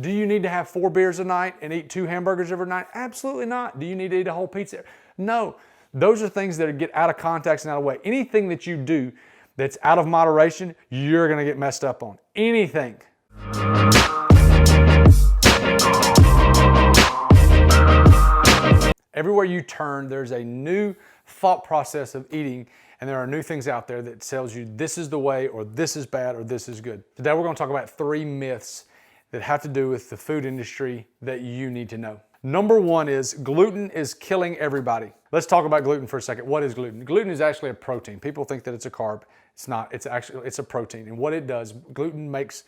Do you need to have 4 beers a night and eat 2 hamburgers every night? Absolutely not. Do you need to eat a whole pizza? No. Those are things that get out of context and out of the way. Anything that you do that's out of moderation, you're going to get messed up on. Anything. Everywhere you turn, there's a new thought process of eating, and there are new things out there that tells you this is the way, or this is bad, or this is good. Today we're going to talk about 3 myths that have to do with the food industry that you need to know. Number 1 is gluten is killing everybody. Let's talk about gluten for a second. What is gluten? Gluten is actually a protein. People think that it's a carb. It's not. It's a protein. And what it does, gluten makes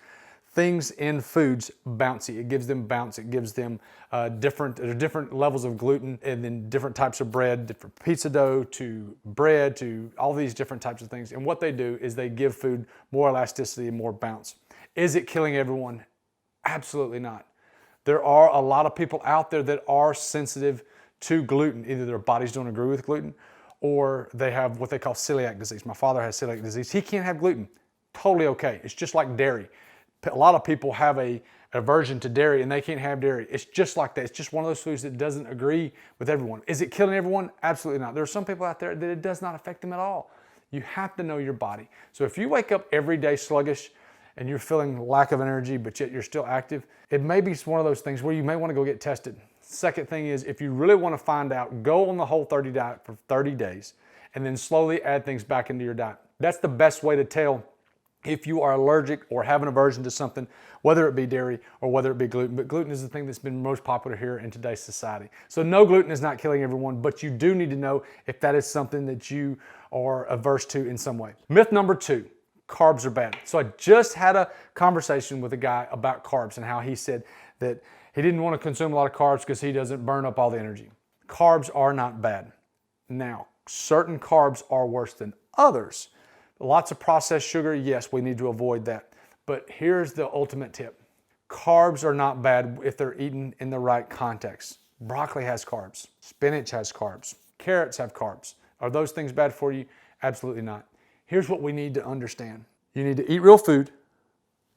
things in foods bouncy. It gives them bounce. It gives them different levels of gluten, and then different types of bread, different pizza dough to bread to all these different types of things. And what they do is they give food more elasticity and more bounce. Is it killing everyone? Absolutely not. There are a lot of people out there that are sensitive to gluten. Either their bodies don't agree with gluten, or they have what they call celiac disease. My father has celiac disease. He can't have gluten. Totally okay. It's just like dairy. A lot of people have a aversion to dairy and they can't have dairy. It's just like that. It's just one of those foods that doesn't agree with everyone. Is it killing everyone? Absolutely not. There are some people out there that it does not affect them at all. You have to know your body. So if you wake up every day sluggish and you're feeling lack of energy, but yet you're still active, it may be one of those things where you may want to go get tested. Second thing is, if you really want to find out, go on the Whole30 diet for 30 days and then slowly add things back into your diet. That's the best way to tell if you are allergic or have an aversion to something, whether it be dairy or whether it be gluten. But gluten is the thing that's been most popular here in today's society. So no, gluten is not killing everyone, but you do need to know if that is something that you are averse to in some way. Myth number 2, carbs are bad. So I just had a conversation with a guy about carbs and how he said that he didn't want to consume a lot of carbs because he doesn't burn up all the energy. Carbs are not bad. Now, certain carbs are worse than others. Lots of processed sugar, yes, we need to avoid that. But here's the ultimate tip. Carbs are not bad if they're eaten in the right context. Broccoli has carbs. Spinach has carbs. Carrots have carbs. Are those things bad for you? Absolutely not. Here's what we need to understand. You need to eat real food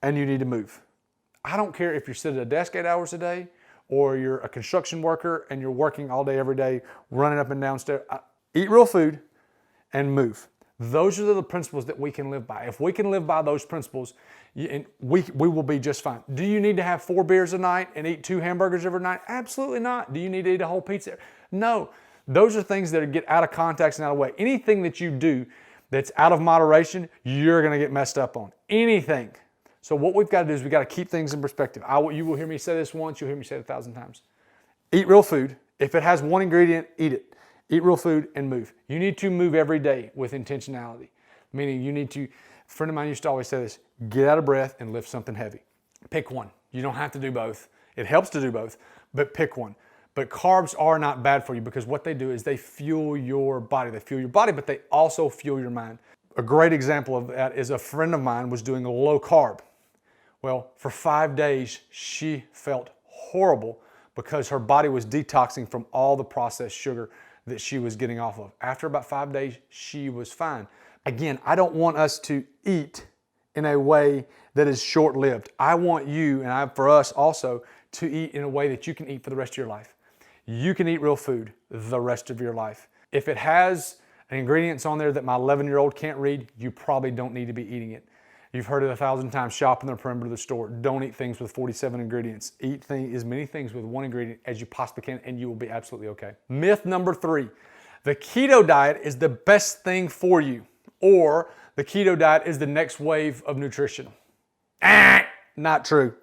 and you need to move. I don't care if you're sitting at a desk 8 hours a day or you're a construction worker and you're working all day, every day, running up and down stairs. Eat real food and move. Those are the principles that we can live by. If we can live by those principles, we will be just fine. Do you need to have 4 beers a night and eat 2 hamburgers every night? Absolutely not. Do you need to eat a whole pizza? No. Those are things that get out of context and out of the way. Anything that you do that's out of moderation, you're going to get messed up on. Anything. So what we've got to do is we've got to keep things in perspective. You will hear me say this once, you'll hear me say it 1,000 times. Eat real food. If it has one ingredient, eat it. Eat real food and move. You need to move every day with intentionality. Meaning you need to, a friend of mine used to always say this, get out of breath and lift something heavy. Pick one. You don't have to do both. It helps to do both, but pick one. But carbs are not bad for you because what they do is they fuel your body. They fuel your body, but they also fuel your mind. A great example of that is a friend of mine was doing a low carb. Well, for 5 days, she felt horrible because her body was detoxing from all the processed sugar that she was getting off of. After about 5 days, she was fine. Again, I don't want us to eat in a way that is short-lived. I want you, and for us also, to eat in a way that you can eat for the rest of your life. You can eat real food the rest of your life. If it has ingredients on there that my 11-year-old can't read, you probably don't need to be eating it. You've heard it 1,000 times, shop in the perimeter of the store. Don't eat things with 47 ingredients. Eat as many things with 1 ingredient as you possibly can, and you will be absolutely okay. Myth number 3, the keto diet is the best thing for you, or the keto diet is the next wave of nutrition. Not true.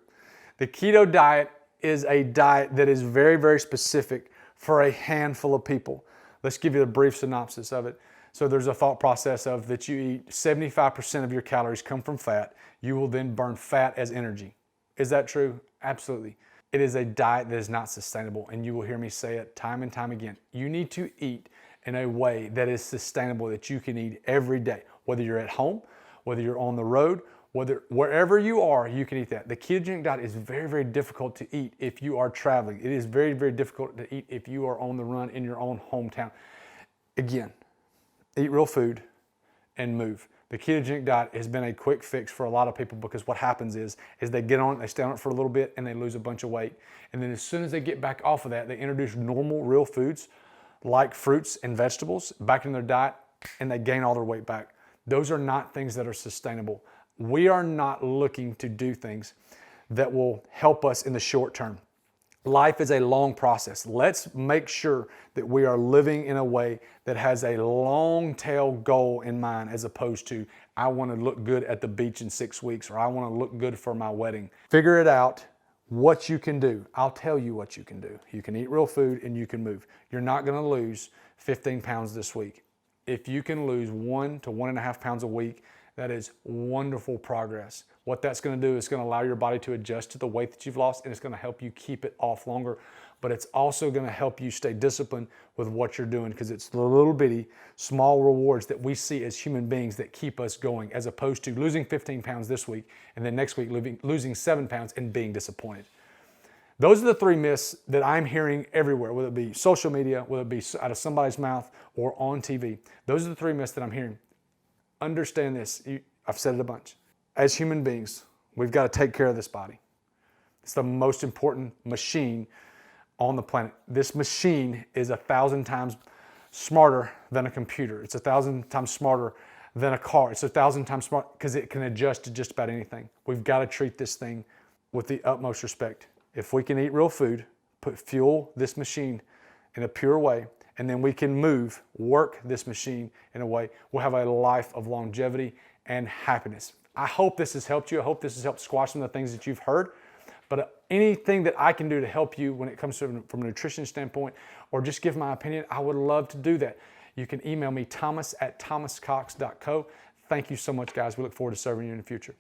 The keto diet is a diet that is very, very specific for a handful of people. Let's give you a brief synopsis of it. So there's a thought process of that you eat 75% of your calories come from fat. You will then burn fat as energy. Is that true? Absolutely. It is a diet that is not sustainable, and you will hear me say it time and time again. You need to eat in a way that is sustainable, that you can eat every day, whether you're at home, whether you're on the road, wherever you are, you can eat that. The ketogenic diet is very, very difficult to eat if you are traveling. It is very, very difficult to eat if you are on the run in your own hometown. Again, eat real food and move. The ketogenic diet has been a quick fix for a lot of people because what happens is they get on it, they stay on it for a little bit, and they lose a bunch of weight. And then as soon as they get back off of that, they introduce normal, real foods like fruits and vegetables back in their diet, and they gain all their weight back. Those are not things that are sustainable. We are not looking to do things that will help us in the short term. Life is a long process. Let's make sure that we are living in a way that has a long tail goal in mind, as opposed to, I want to look good at the beach in 6 weeks, or I want to look good for my wedding. Figure it out, what you can do. I'll tell you what you can do. You can eat real food and you can move. You're not going to lose 15 pounds this week. If you can lose 1 to 1.5 pounds a week, that is wonderful progress. What that's going to do is going to allow your body to adjust to the weight that you've lost, and it's going to help you keep it off longer. But it's also going to help you stay disciplined with what you're doing, because it's the little bitty small rewards that we see as human beings that keep us going, as opposed to losing 15 pounds this week and then next week losing 7 pounds and being disappointed. Those are the 3 myths that I'm hearing everywhere, whether it be social media, whether it be out of somebody's mouth or on TV. Those are the 3 myths that I'm hearing. Understand this. I've said it a bunch. As human beings, we've got to take care of this body. It's the most important machine on the planet. This machine is 1,000 times smarter than a computer. It's 1,000 times smarter than a car. It's 1,000 times smarter because it can adjust to just about anything. We've got to treat this thing with the utmost respect. If we can eat real food, fuel this machine in a pure way, and then we can work this machine in a way, we'll have a life of longevity and happiness. I hope this has helped you. I hope this has helped squash some of the things that you've heard. But anything that I can do to help you when it comes to from a nutrition standpoint, or just give my opinion, I would love to do that. You can email me, thomas@thomascox.co. Thank you so much, guys. We look forward to serving you in the future.